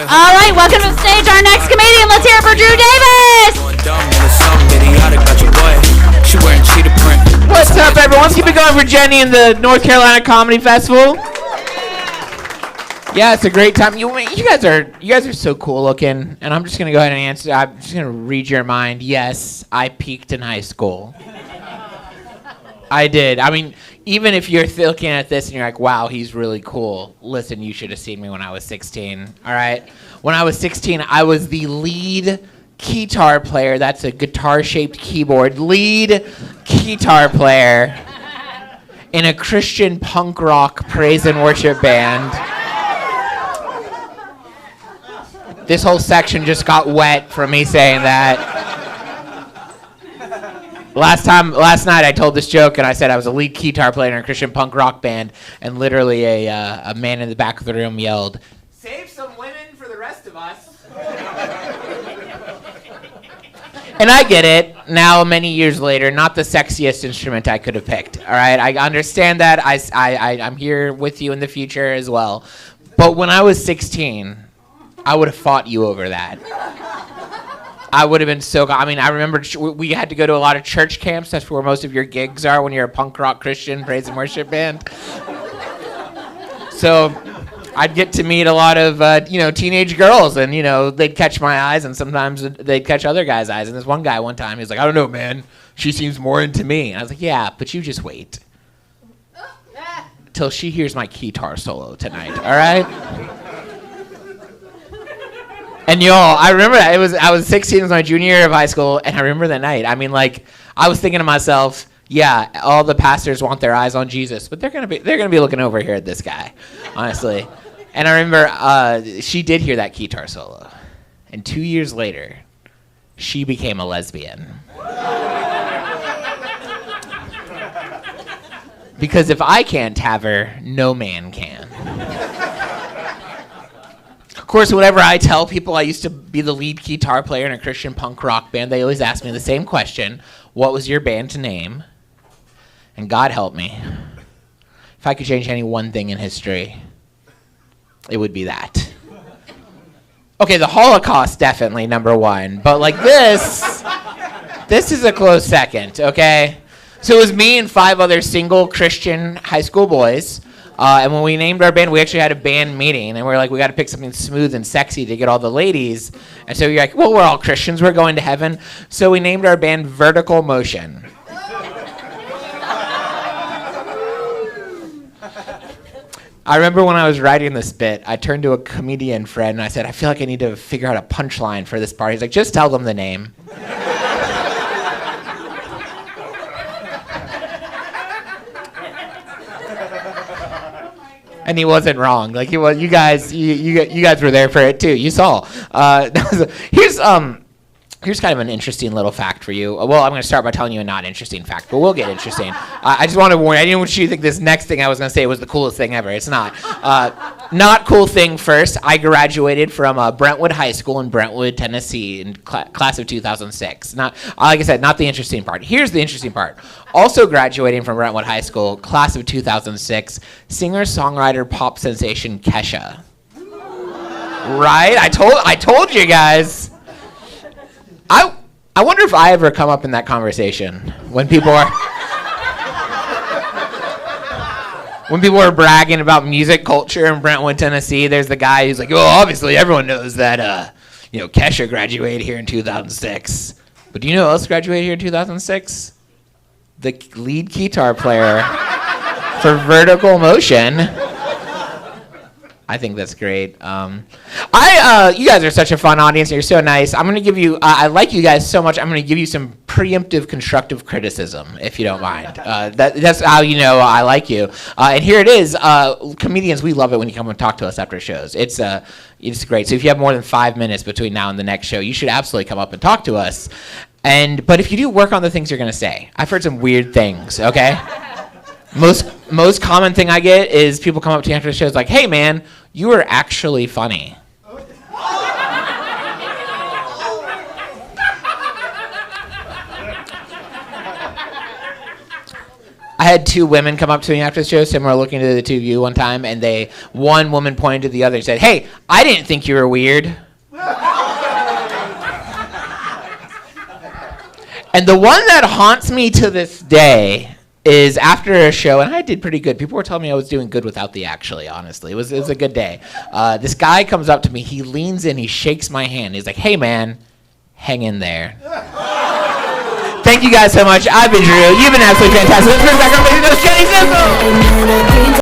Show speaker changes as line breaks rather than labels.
All right, welcome to the stage, our next comedian. Let's hear it for Drew Davis.
What's up, everyone? Let's keep it going for Jenny and the North Carolina Comedy Festival. Yeah, it's a great time. You guys are so cool looking, and I'm just gonna go ahead and answer. I'm just gonna read your mind. Yes, I peaked in high school. I did. I mean, even if you're looking at this and you're like, wow, he's really cool. Listen, you should have seen me when I was 16, all right? When I was 16, I was the lead guitar player. That's a guitar-shaped keyboard. Lead guitar player in a Christian punk rock praise and worship band. This whole section just got wet from me saying that. Last night I told this joke and I said I was a lead guitar player in a Christian punk rock band, and literally a man in the back of the room yelled, "Save some women for the rest of us." And I get it. Now, many years later, not the sexiest instrument I could have picked. All right, I understand that. I'm here with you in the future as well. But when I was 16, I would have fought you over that. I would have been so... I mean, I remember we had to go to a lot of church camps. That's where most of your gigs are when you're a punk rock Christian praise and worship band. So I'd get to meet a lot of, teenage girls, and, they'd catch my eyes, and sometimes they'd catch other guys' eyes. And this one guy one time, he was like, "I don't know, man. She seems more into me." And I was like, "Yeah, but you just wait till she hears my guitar solo tonight, all right?" And y'all, I remember I was 16, it was my junior year of high school, and I remember that night. I mean, I was thinking to myself, yeah, all the pastors want their eyes on Jesus, but they're gonna be looking over here at this guy, honestly. And I remember she did hear that guitar solo, and 2 years later, she became a lesbian. Because if I can't have her, no man can. Of course, whenever I tell people I used to be the lead guitar player in a Christian punk rock band, they always ask me the same question: what was your band's name? And God help me, if I could change any one thing in history, it would be that. Okay, the Holocaust, definitely number one, but this is a close second, okay? So it was me and 5 other single Christian high school boys. And when we named our band, we actually had a band meeting, and we were like, we got to pick something smooth and sexy to get all the ladies. And so you're like, well, we're all Christians, we're going to heaven. So we named our band Vertical Motion. I remember when I was writing this bit, I turned to a comedian friend and I said, I feel like I need to figure out a punchline for this part. He's like, just tell them the name. And he wasn't wrong. Like he was. You guys were there for it too. You saw. Here's kind of an interesting little fact for you. Well, I'm going to start by telling you a not interesting fact, but we'll get interesting. I just want to warn you. I didn't want you to think this next thing I was going to say was the coolest thing ever. It's not. Not cool thing first. I graduated from Brentwood High School in Brentwood, Tennessee, in class of 2006. Not, like I said, not the interesting part. Here's the interesting part. Also graduating from Brentwood High School, class of 2006, singer-songwriter pop sensation Kesha. Right? I told you guys. I wonder if I ever come up in that conversation when people are bragging about music culture in Brentwood, Tennessee. There's the guy who's like, "Oh, obviously everyone knows that Kesha graduated here in 2006." But do you know who else graduated here in 2006? The lead guitar player for Vertical Motion. I think that's great. You guys are such a fun audience. You're so nice. I'm going to give you, I like you guys so much, I'm going to give you some preemptive constructive criticism, if you don't mind. That's how you know I like you. And here it is. Comedians, we love it when you come and talk to us after shows. It's great. So if you have more than 5 minutes between now and the next show, you should absolutely come up and talk to us. But if you do, work on the things you're going to say. I've heard some weird things, okay? Most common thing I get is people come up to me after the show, it's like, "Hey man, you were actually funny." I had two women come up to me after the show, similar looking to the two of you one time, and one woman pointed to the other and said, "Hey, I didn't think you were weird." And the one that haunts me to this day is after a show, and I did pretty good. People were telling me I was doing good without the actually, honestly. It was a good day. This guy comes up to me. He leans in. He shakes my hand. He's like, "Hey, man, hang in there." Thank you guys so much. I've been Drew. You've been absolutely fantastic. Let's bring back our amazing host, Jenny Sizzle.